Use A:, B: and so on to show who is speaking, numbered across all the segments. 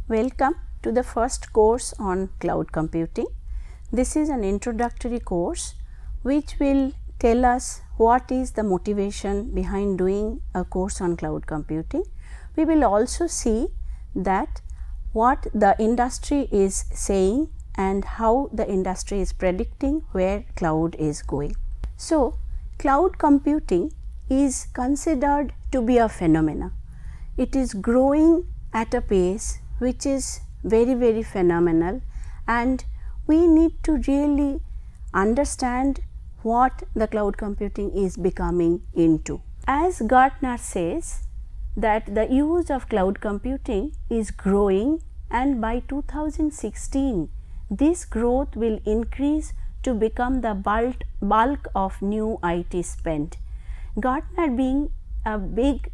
A: Welcome to the first course on cloud computing. This is an introductory course which will tell us what is the motivation behind doing a course on cloud computing. We will also see that what the industry is saying and how the industry is predicting where cloud is going. So, cloud computing is considered to be a phenomena. It is growing at a pace which is very phenomenal, and we need to really understand what the cloud computing is becoming into. As Gartner says that the use of cloud computing is growing, and by 2016 this growth will increase to become the bulk of new IT spend. Gartner being a big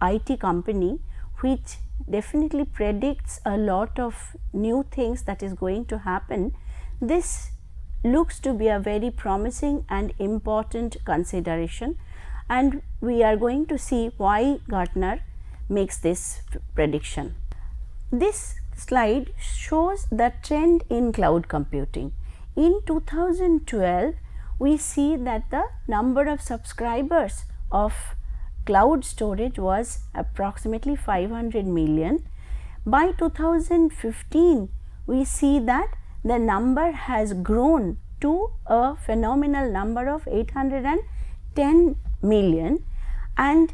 A: IT company which definitely predicts a lot of new things that is going to happen, this looks to be a very promising and important consideration, and we are going to see why Gartner makes this prediction. This slide shows the trend in cloud computing. In 2012, we see that the number of subscribers of cloud storage was approximately 500 million. By 2015, we see that the number has grown to a phenomenal number of 810 million, and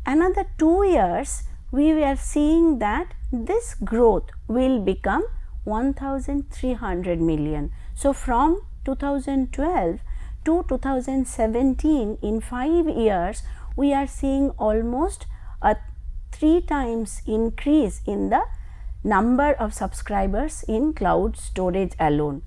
A: another 2 years we were seeing that this growth will become 1300 million. So, from 2012 to 2017, in 5 years, we are seeing almost a 3 times increase in the number of subscribers in cloud storage alone.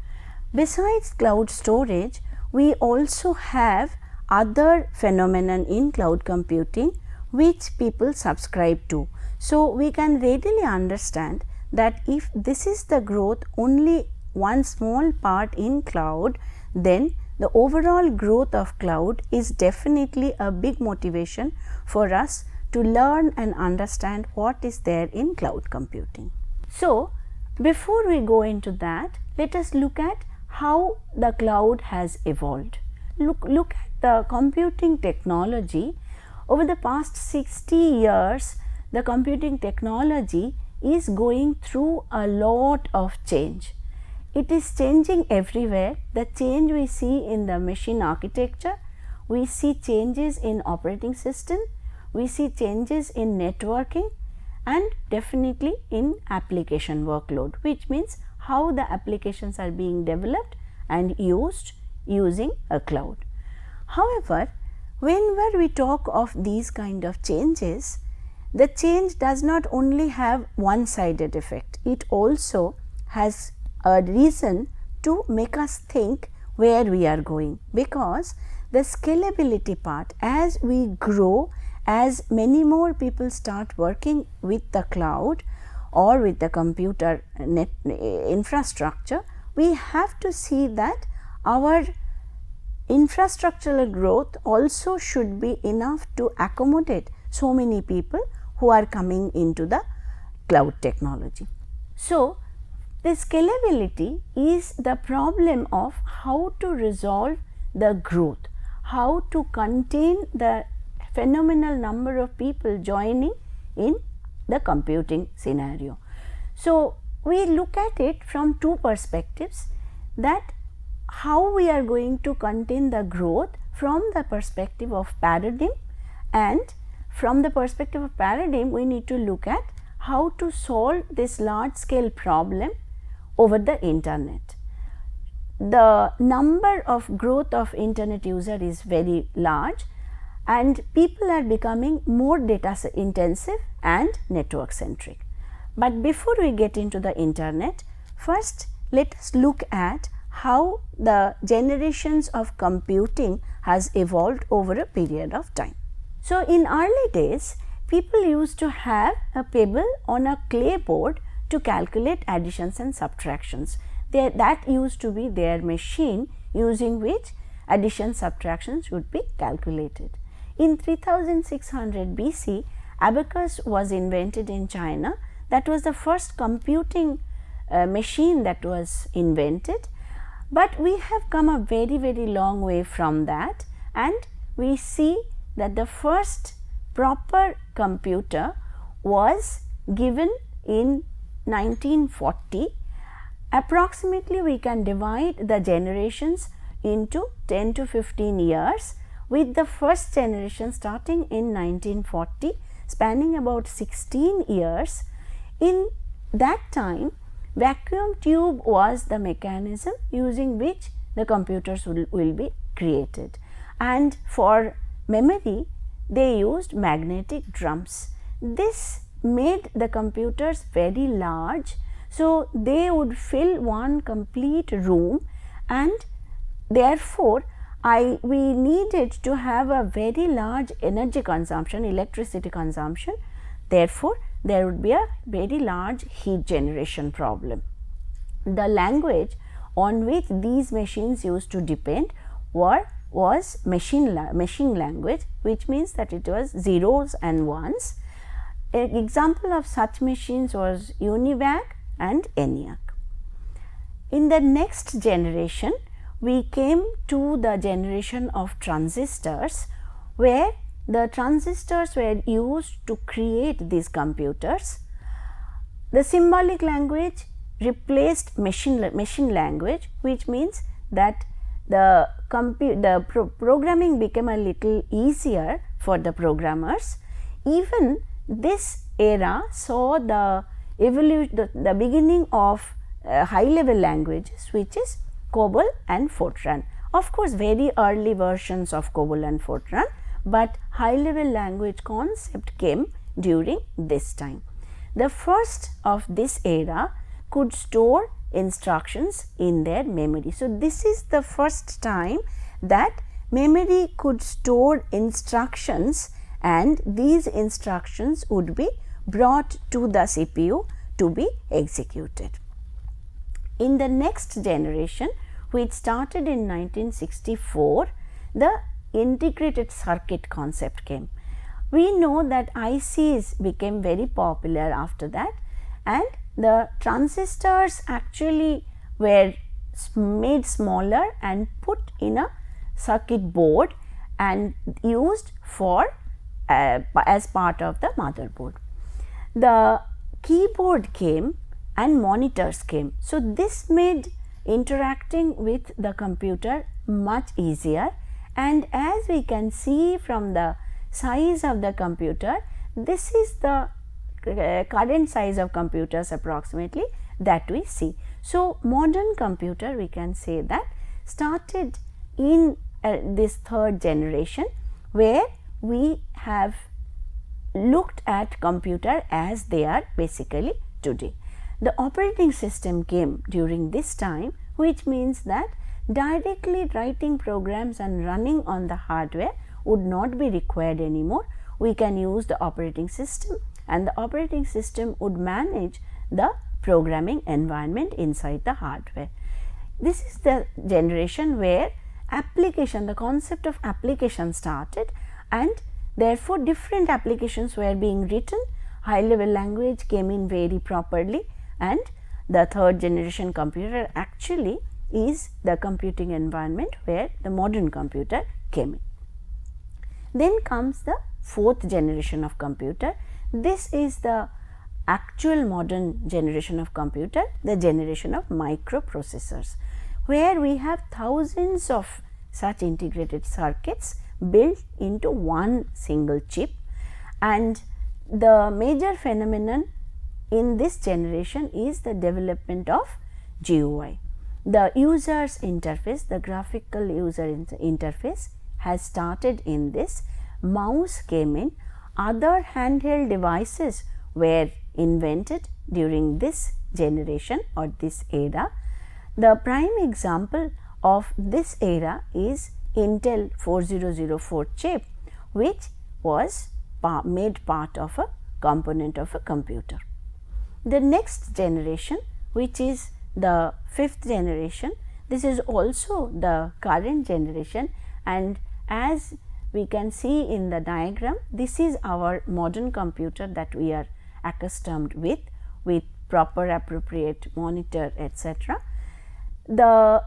A: Besides cloud storage, we also have other phenomenon in cloud computing which people subscribe to. So, we can readily understand that if this is the growth only one small part in cloud, then the overall growth of cloud is definitely a big motivation for us to learn and understand what is there in cloud computing. So, before we go into that, let us look at how the cloud has evolved. Look at the computing technology. Over the past 60 years, the computing technology is going through a lot of change. It is changing everywhere. The change we see in the machine architecture, we see changes in operating system, we see changes in networking, and definitely in application workload, which means how the applications are being developed and used using a cloud. However, whenever we talk of these kind of changes, the change does not only have one-sided effect, it also has a reason to make us think where we are going, because the scalability part, as we grow, as many more people start working with the cloud or with the computer net infrastructure, we have to see that our infrastructural growth also should be enough to accommodate so many people who are coming into the cloud technology. So, the scalability is the problem of how to resolve the growth, how to contain the phenomenal number of people joining in the computing scenario. So, we look at it from two perspectives, that how we are going to contain the growth from the perspective of paradigm, and from the perspective of paradigm we need to look at how to solve this large scale problem over the internet. The number of growth of internet user is very large, and people are becoming more data intensive and network centric. But before we get into the internet, first let us look at how the generations of computing has evolved over a period of time. So, in early days, people used to have a pebble on a clay board to calculate additions and subtractions. That used to be their machine using which addition subtractions would be calculated. In 3600 BC, abacus was invented in China. that was the first computing machine that was invented, but we have come a very long way from that, and we see that the first proper computer was given in 1940. Approximately we can divide the generations into 10 to 15 years, with the first generation starting in 1940, spanning about 16 years. In that time, vacuum tube was the mechanism using which the computers will be created, and for memory they used magnetic drums. This made the computers very large, so they would fill one complete room, and therefore we needed to have a very large energy consumption, electricity consumption. Therefore, there would be a very large heat generation problem. The language on which these machines used to depend was machine language, which means that it was zeros and ones. An example of such machines was UNIVAC and ENIAC. In the next generation, we came to the generation of transistors, where the transistors were used to create these computers. The symbolic language replaced machine language, which means that the programming became a little easier for the programmers. Even this era saw the beginning of high level languages, which is COBOL and Fortran. Of course, very early versions of COBOL and Fortran, but high level language concept came during this time. The first of this era could store instructions in their memory. So, this is the first time that memory could store instructions, and these instructions would be brought to the CPU to be executed. In the next generation, which started in 1964, the integrated circuit concept came. We know that ICs became very popular after that, and the transistors actually were made smaller and put in a circuit board and used for as part of the motherboard. The keyboard came and monitors came. So, this made interacting with the computer much easier, and as we can see from the size of the computer, this is the current size of computers approximately that we see. So, modern computer, we can say that started in this third generation, where we have looked at computer as they are basically today. The operating system came during this time, which means that directly writing programs and running on the hardware would not be required anymore. We can use the operating system, and the operating system would manage the programming environment inside the hardware. This is the generation where application, the concept of application started, and therefore different applications were being written. High level language came in very properly, and the third generation computer actually is the computing environment where the modern computer came in. Then comes the fourth generation of computer. This is the actual modern generation of computer, the generation of microprocessors, where we have thousands of such integrated circuits built into one single chip. And the major phenomenon in this generation is the development of GUI. The user's interface, the graphical user interface has started in this. Mouse came in. Other handheld devices were invented during this generation or this era. The prime example of this era is Intel 4004 chip, which was made part of a component of a computer. The next generation, which is the fifth generation, this is also the current generation, and as we can see in the diagram, this is our modern computer that we are accustomed with, with proper appropriate monitor, etc. The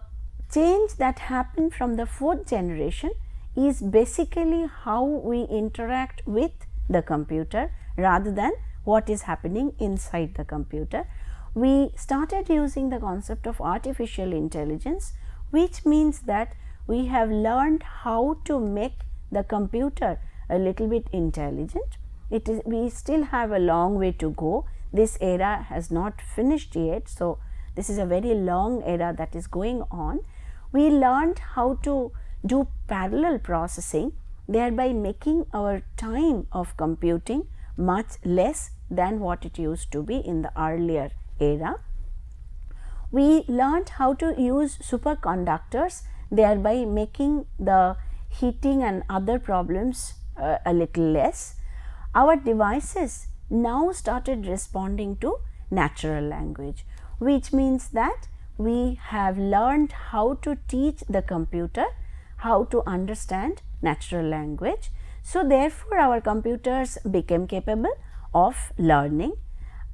A: change that happened from the 4th generation is basically how we interact with the computer rather than what is happening inside the computer. We started using the concept of artificial intelligence, which means that we have learned how to make the computer a little bit intelligent. We still have a long way to go. This era has not finished yet. So, this is a very long era that is going on. We learned how to do parallel processing, thereby making our time of computing much less than what it used to be in the earlier era. We learned how to use superconductors, thereby making the heating and other problems a little less. Our devices now started responding to natural language, which means that we have learned how to teach the computer how to understand natural language. So, therefore, our computers became capable of learning.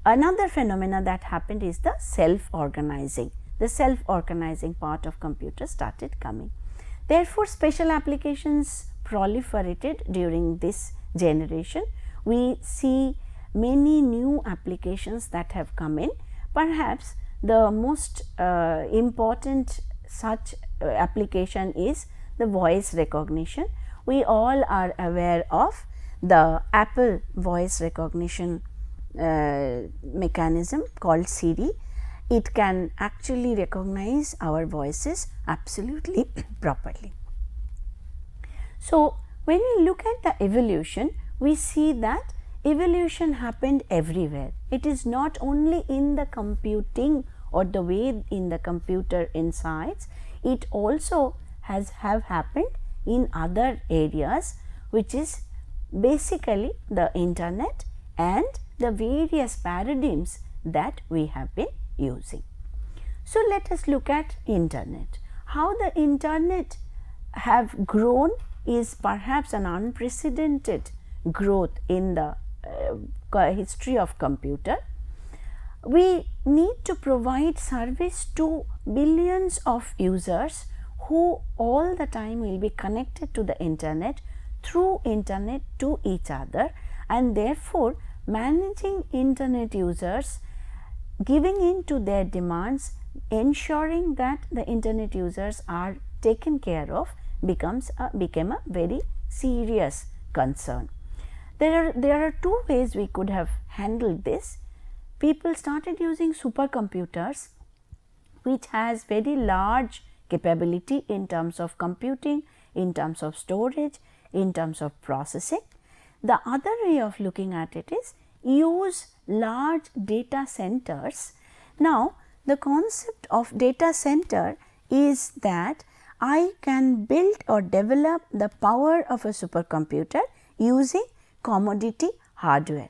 A: Another phenomena that happened is the self-organizing. The self-organizing part of computers started coming. Therefore, special applications proliferated during this generation. We see many new applications that have come in. Perhaps the most important such application is the voice recognition. We all are aware of the Apple voice recognition mechanism called Siri. It can actually recognize our voices absolutely properly. So, when we look at the evolution, we see that evolution happened everywhere. It is not only in the computing or the way in the computer insides, it also have happened in other areas, which is basically the internet and the various paradigms that we have been using. So, let us look at internet. How the internet have grown is perhaps an unprecedented growth in the history of computer. We need to provide service to billions of users who all the time will be connected to the internet through internet to each other, and therefore managing internet users, giving in to their demands, ensuring that the internet users are taken care of became a very serious concern. There are two ways we could have handled this. People started using supercomputers, which has very large capability in terms of computing, in terms of storage, in terms of processing. The other way of looking at it is use large data centers. Now, the concept of data center is that I can build or develop the power of a supercomputer using commodity hardware.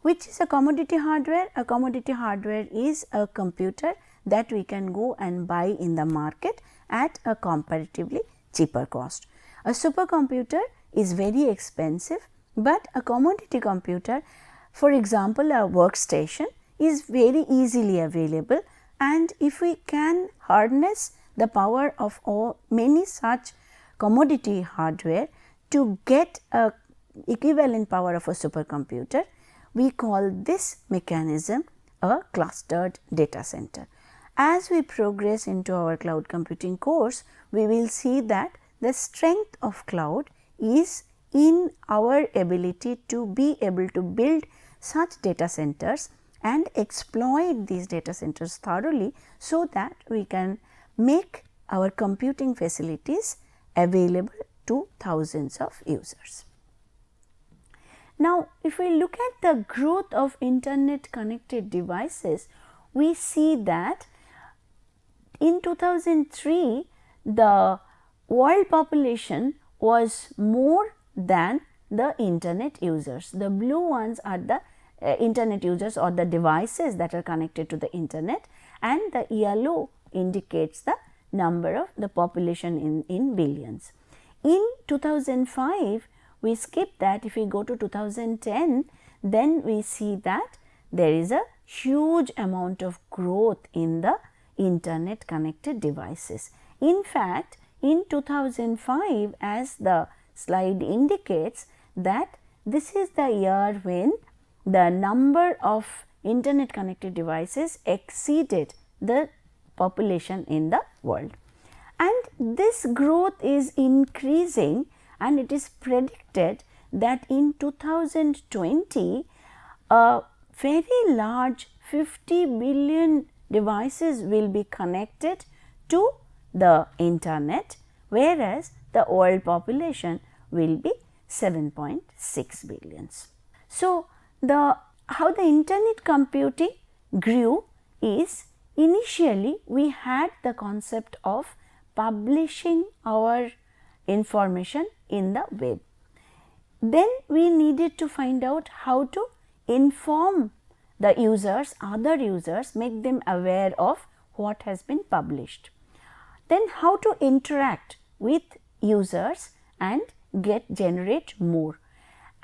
A: Which is a commodity hardware? A commodity hardware is a computer that we can go and buy in the market at a comparatively cheaper cost. A supercomputer is very expensive, but a commodity computer, for example, a workstation, is very easily available, and if we can harness the power of many such commodity hardware to get a equivalent power of a supercomputer, we call this mechanism a clustered data center. As we progress into our cloud computing course, we will see that the strength of cloud is in our ability to be able to build such data centers and exploit these data centers thoroughly, so that we can make our computing facilities available to thousands of users. Now, if we look at the growth of internet connected devices, we see that in 2003, the world population was more than the internet users. The blue ones are the internet users or the devices that are connected to the internet, and the yellow indicates the number of the population in billions. In 2005, we skip that. If we go to 2010, then we see that there is a huge amount of growth in the internet connected devices. In fact, in 2005, as the slide indicates, that this is the year when the number of internet connected devices exceeded the population in the world. And this growth is increasing, and it is predicted that in 2020 a very large 50 billion devices will be connected to the internet, whereas the world population will be 7.6 billions. So, how the internet computing grew is, initially we had the concept of publishing our information in the web. Then we needed to find out how to inform the users, other users, make them aware of what has been published. Then how to interact with users and generate more.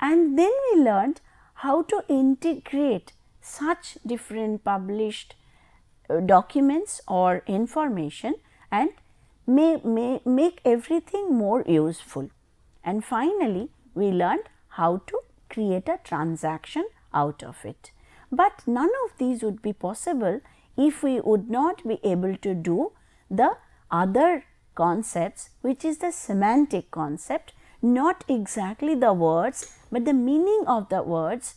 A: And then we learned how to integrate such different published documents or information and make everything more useful. And finally, we learned how to create a transaction out of it. But none of these would be possible if we would not be able to do the other concepts, which is the semantic concept, not exactly the words, but the meaning of the words.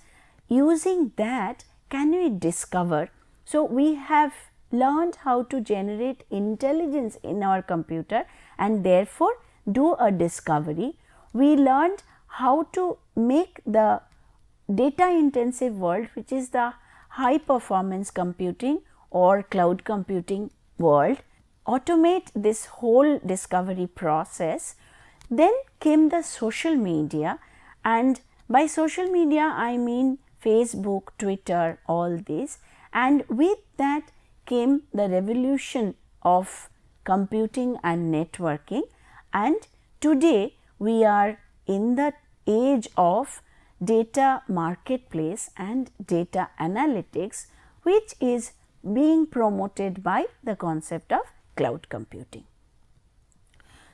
A: Using that, can we discover? So, we have learned how to generate intelligence in our computer and therefore do a discovery. We learned how to make the data intensive world, which is the high performance computing or cloud computing world, automate this whole discovery process. Then came the social media, and by social media I mean Facebook, Twitter, all these, and with that came the revolution of computing and networking. And today we are in the age of data marketplace and data analytics, which is being promoted by the concept of cloud computing.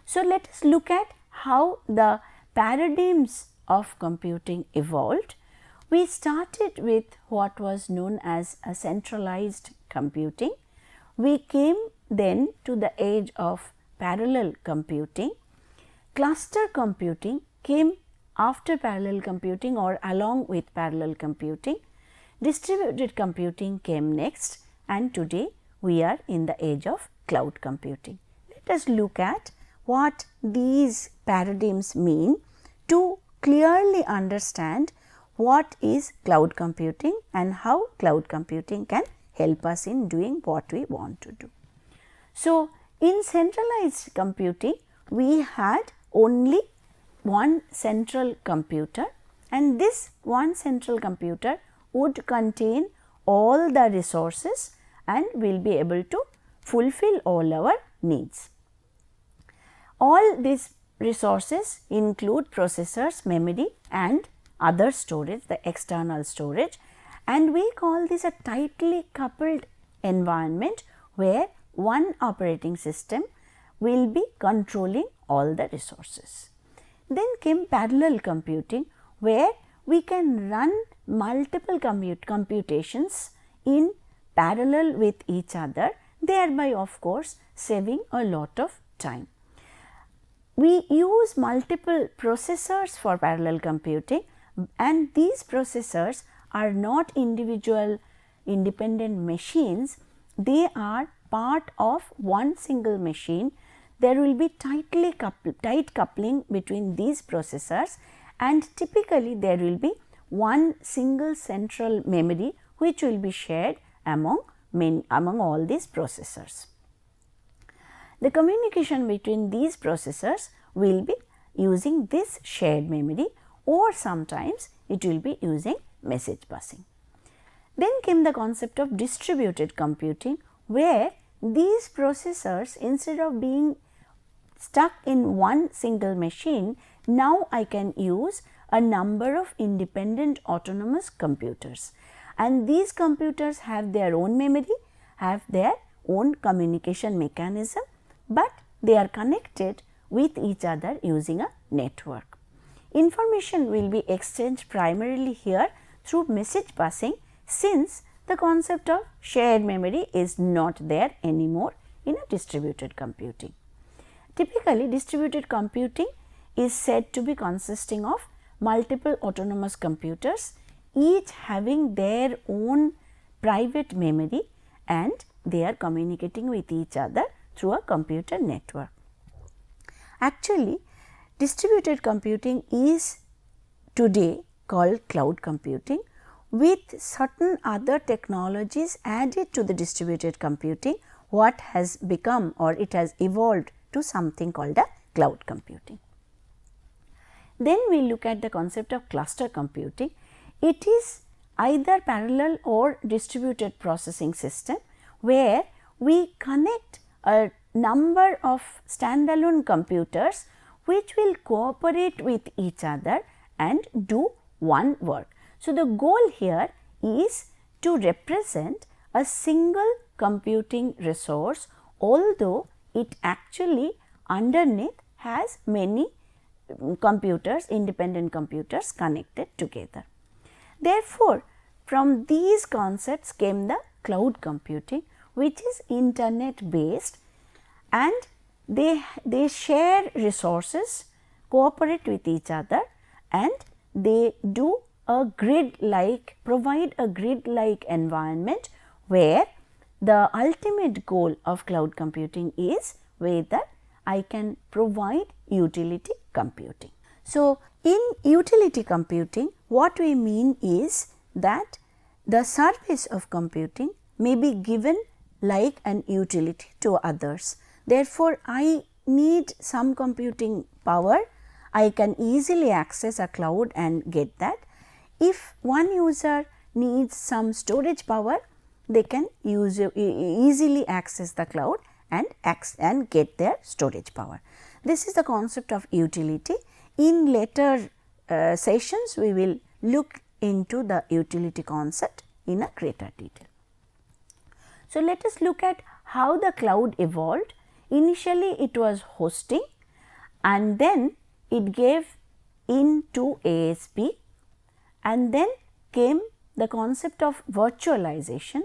A: So, let us look at how the paradigms of computing evolved. We started with what was known as a centralized computing. We came then to the age of parallel computing. Cluster computing came after parallel computing or along with parallel computing. Distributed computing came next, and today we are in the age of cloud computing. Let us look at what these paradigms mean to clearly understand what is cloud computing and how cloud computing can help us in doing what we want to do. So, in centralized computing, we had only one central computer, and this one central computer would contain all the resources and will be able to fulfill all our needs. All these resources include processors, memory and other storage, the external storage, and we call this a tightly coupled environment where one operating system will be controlling all the resources. Then came parallel computing, where we can run multiple computations in parallel with each other, thereby of course saving a lot of time. We use multiple processors for parallel computing, and these processors are not individual independent machines, they are part of one single machine. There will be tight coupling between these processors, and typically there will be one single central memory which will be shared among all these processors. The communication between these processors will be using this shared memory, or sometimes it will be using message busing. Then came the concept of distributed computing, where these processors, instead of being stuck in one single machine, now I can use a number of independent autonomous computers. and these computers have their own memory, have their own communication mechanism, but they are connected with each other using a network. Information will be exchanged primarily here through message passing, since the concept of shared memory is not there anymore in a distributed computing. Typically, distributed computing is said to be consisting of multiple autonomous computers, each having their own private memory, and they are communicating with each other through a computer network. Actually, distributed computing is today called cloud computing, with certain other technologies added to the distributed computing. What has become, or it has evolved to something called a cloud computing. Then we look at the concept of cluster computing. It is either parallel or distributed processing system, where we connect a number of standalone computers which will cooperate with each other and do one work. So, the goal here is to represent a single computing resource, although it actually underneath has many computers, independent computers connected together. Therefore, from these concepts came the cloud computing, which is internet based, and they share resources, cooperate with each other, and they do a grid like, provide a grid like environment, where the ultimate goal of cloud computing is whether I can provide utility computing. So, in utility computing, what we mean is that the service of computing may be given like an utility to others. Therefore, I need some computing power, I can easily access a cloud and get that. If one user needs some storage power, they can easily access the cloud and get their storage power. This is the concept of utility. In later sessions, we will look into the utility concept in a greater detail. So, let us look at how the cloud evolved. Initially, it was hosting, and then it gave into ASP, and then came the concept of virtualization.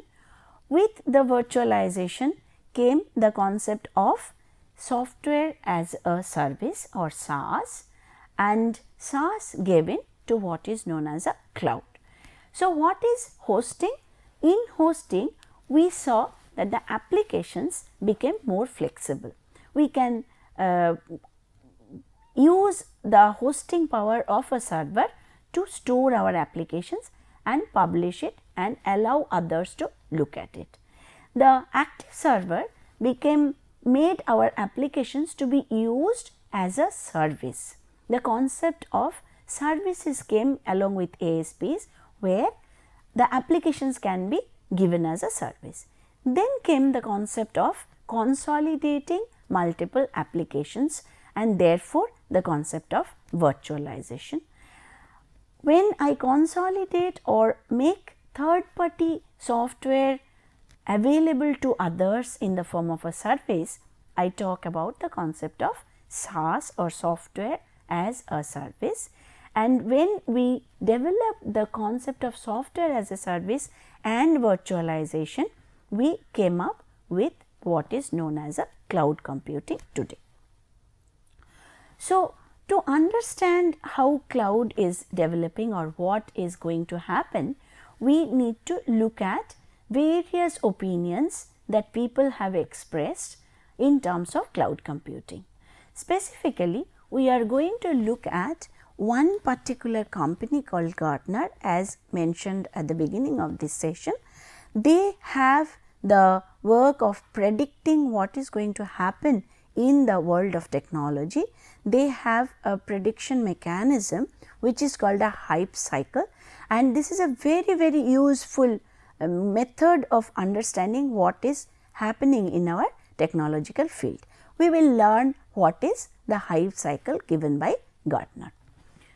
A: With the virtualization came the concept of software as a service, or SaaS, and SaaS gave in to what is known as a cloud. So, what is hosting? In hosting, we saw that the applications became more flexible. We can use the hosting power of a server to store our applications and publish it and allow others to look at it. The active server made our applications to be used as a service. The concept of services came along with ASPs, where the applications can be given as a service. Then came the concept of consolidating multiple applications, and therefore, the concept of virtualization. When I consolidate or make third party software available to others in the form of a service, I talk about the concept of SaaS, or software as a service. And when we develop the concept of software as a service and virtualization, we came up with what is known as a cloud computing today. So, to understand how cloud is developing or what is going to happen, we need to look at various opinions that people have expressed in terms of cloud computing. Specifically, we are going to look at one particular company called Gartner, as mentioned at the beginning of this session. They have the work of predicting what is going to happen in the world of technology. They have a prediction mechanism which is called a hype cycle, and this is a very useful method of understanding what is happening in our technological field. We will learn what is the hype cycle given by Gartner.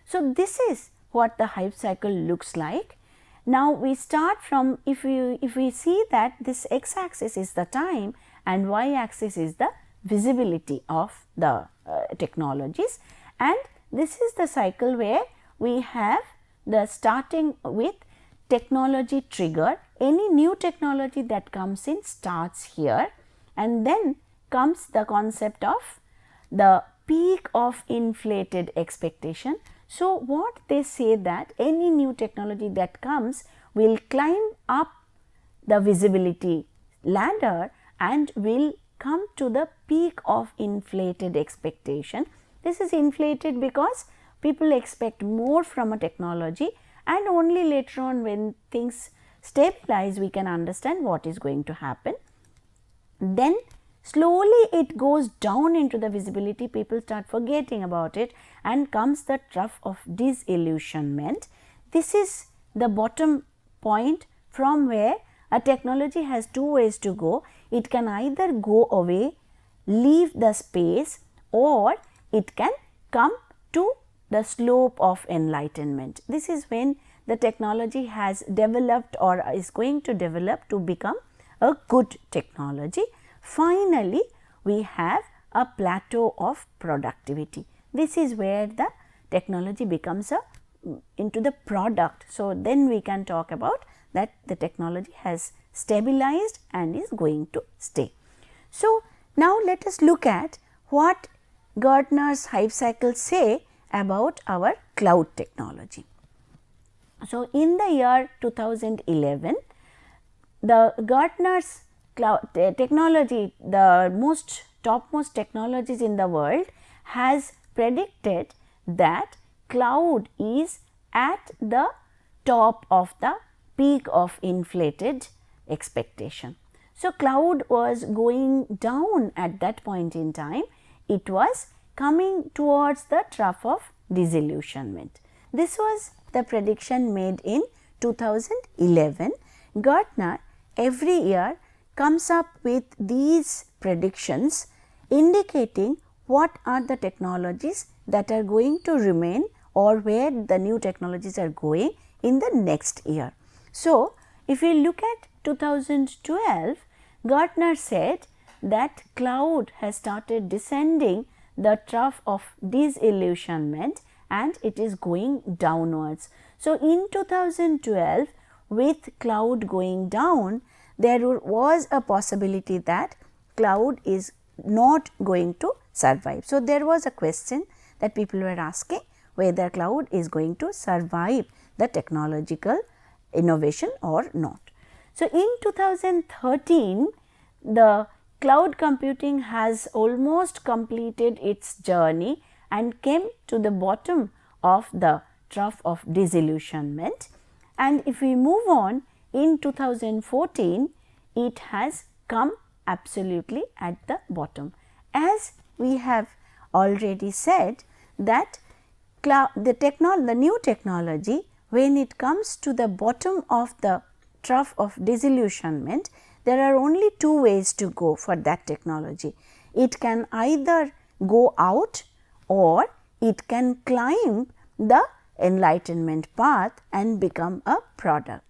A: So, this is what the hype cycle looks like. Now, we start from, if we see that this x axis is the time and y axis is the visibility of the technologies, and this is the cycle where we have the starting with technology trigger. Any new technology that comes in starts here, and then comes the concept of the peak of inflated expectation. So, what they say that any new technology that comes will climb up the visibility ladder and will come to the peak of inflated expectation. This is inflated because people expect more from a technology, and only later on when things stabilize we can understand what is going to happen. Then slowly it goes down into the visibility, people start forgetting about it, and comes the trough of disillusionment. This is the bottom point from where a technology has two ways to go. It can either go away, leave the space, or it can come to the slope of enlightenment. This is when the technology has developed or is going to develop to become a good technology. Finally, we have a plateau of productivity. This is where the technology becomes into the product. So, then we can talk about that the technology has stabilized and is going to stay. So, now let us look at what Gartner's hype cycle say about our cloud technology. So, in the year 2011, the Gartner's cloud technology, the topmost technologies in the world, has predicted that cloud is at the top of the peak of inflated expectation. So, cloud was going down at that point in time. It was coming towards the trough of disillusionment. This was the prediction made in 2011. Gartner every year comes up with these predictions indicating what are the technologies that are going to remain or where the new technologies are going in the next year. So, if we look at 2012, Gartner said that cloud has started descending the trough of disillusionment and it is going downwards. So, in 2012, with cloud going down, there was a possibility that cloud is not going to survive. So, there was a question that people were asking whether cloud is going to survive the technological innovation or not. So, in 2013, the cloud computing has almost completed its journey and came to the bottom of the trough of disillusionment. And if we move on, in 2014, it has come absolutely at the bottom. As we have already said that the new technology, when it comes to the bottom of the trough of disillusionment, there are only two ways to go for that technology. It can either go out or it can climb the enlightenment path and become a product.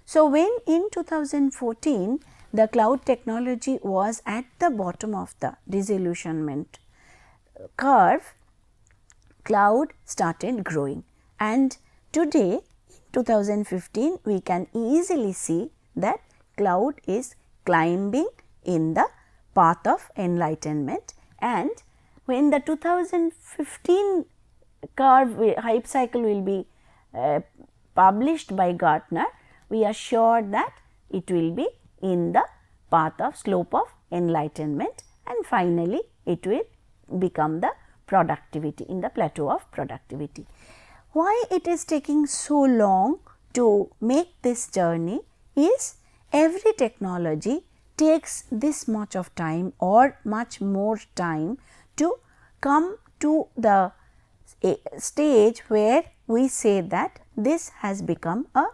A: So, when in 2014 the cloud technology was at the bottom of the disillusionment curve, cloud started growing, and today in 2015 we can easily see that cloud is climbing in the path of enlightenment. And when the 2015 curve hype cycle will be published by Gartner, we are sure that it will be in the path of slope of enlightenment, and finally it will become the productivity, in the plateau of productivity. Why it is taking so long to make this journey is every technology takes this much of time or much more time to come to the stage where we say that this has become a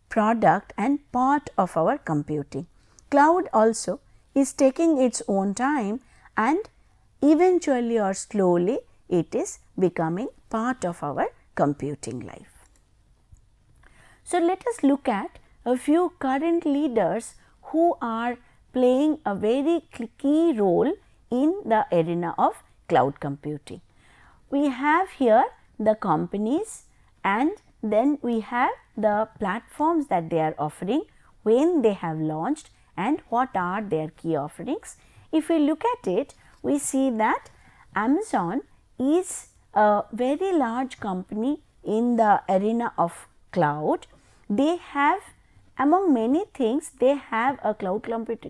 A: product and part of our computing. Cloud also is taking its own time, and eventually or slowly it is becoming part of our computing life. So, let us look at a few current leaders who are playing a very key role in the arena of cloud computing. We have here the companies and then we have the platforms that they are offering, when they have launched and what are their key offerings. If we look at it, we see that Amazon is a very large company in the arena of cloud. They have, among many things, they have a cloud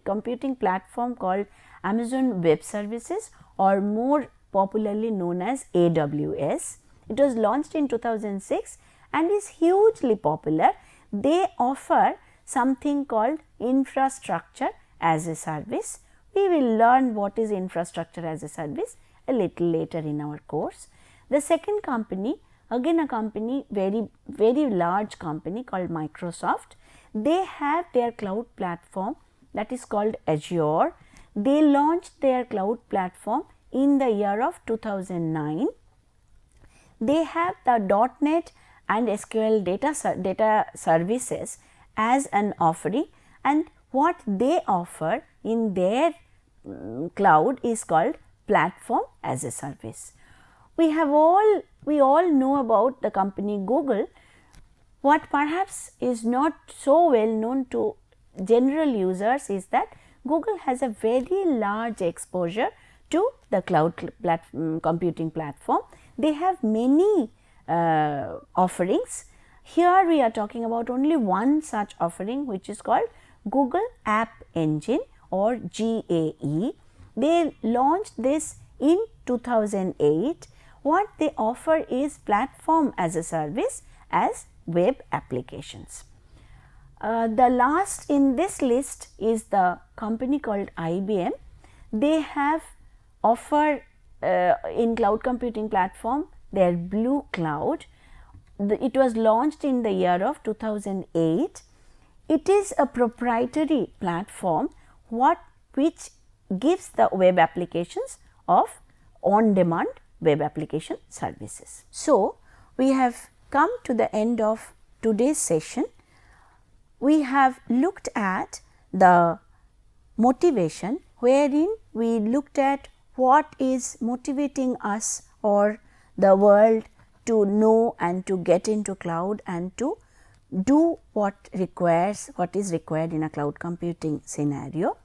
A: computing platform called Amazon Web Services, or more popularly known as AWS. It was launched in 2006 and is hugely popular. They offer something called infrastructure as a service. We will learn what is infrastructure as a service a little later in our course. The second company, again a company, very large company called Microsoft. They have their cloud platform that is called Azure. They launched their cloud platform in the year of 2009. They have the .NET and SQL data services as an offering, and what they offer in their cloud is called platform as a service. We all know about the company Google. What perhaps is not so well known to general users is that Google has a very large exposure to the cloud computing platform. They have many offerings. Here we are talking about only one such offering, which is called Google App Engine or GAE. They launched this in 2008. What they offer is platform as a service as web applications. The last in this list is the company called IBM. They have offered in cloud computing platform their Blue Cloud. It was launched in the year of 2008. It is a proprietary platform which gives the web applications of on-demand web application services. So, we have come to the end of today's session. We have looked at the motivation, wherein we looked at what is motivating us or the world to know and to get into cloud and to do what is required in a cloud computing scenario.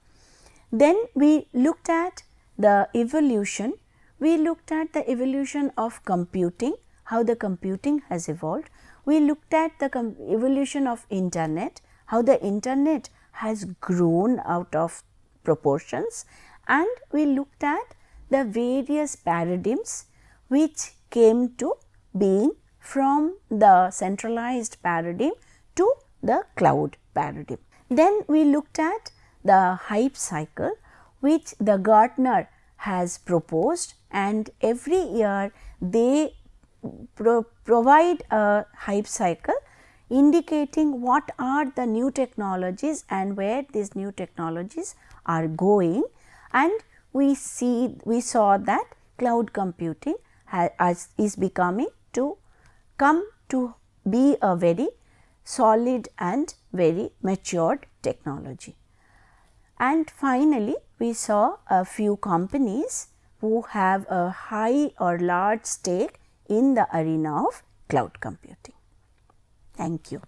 A: Then we looked at the evolution. We looked at the evolution of computing, how the computing has evolved. We looked at the evolution of internet, how the internet has grown out of proportions, and we looked at the various paradigms which came to being from the centralized paradigm to the cloud paradigm. Then we looked at the hype cycle which the Gartner has proposed, and every year they provide a hype cycle indicating what are the new technologies and where these new technologies are going, and we saw that cloud computing is becoming to come to be a very solid and very matured technology. And finally, we saw a few companies who have a high or large stake in the arena of cloud computing. Thank you.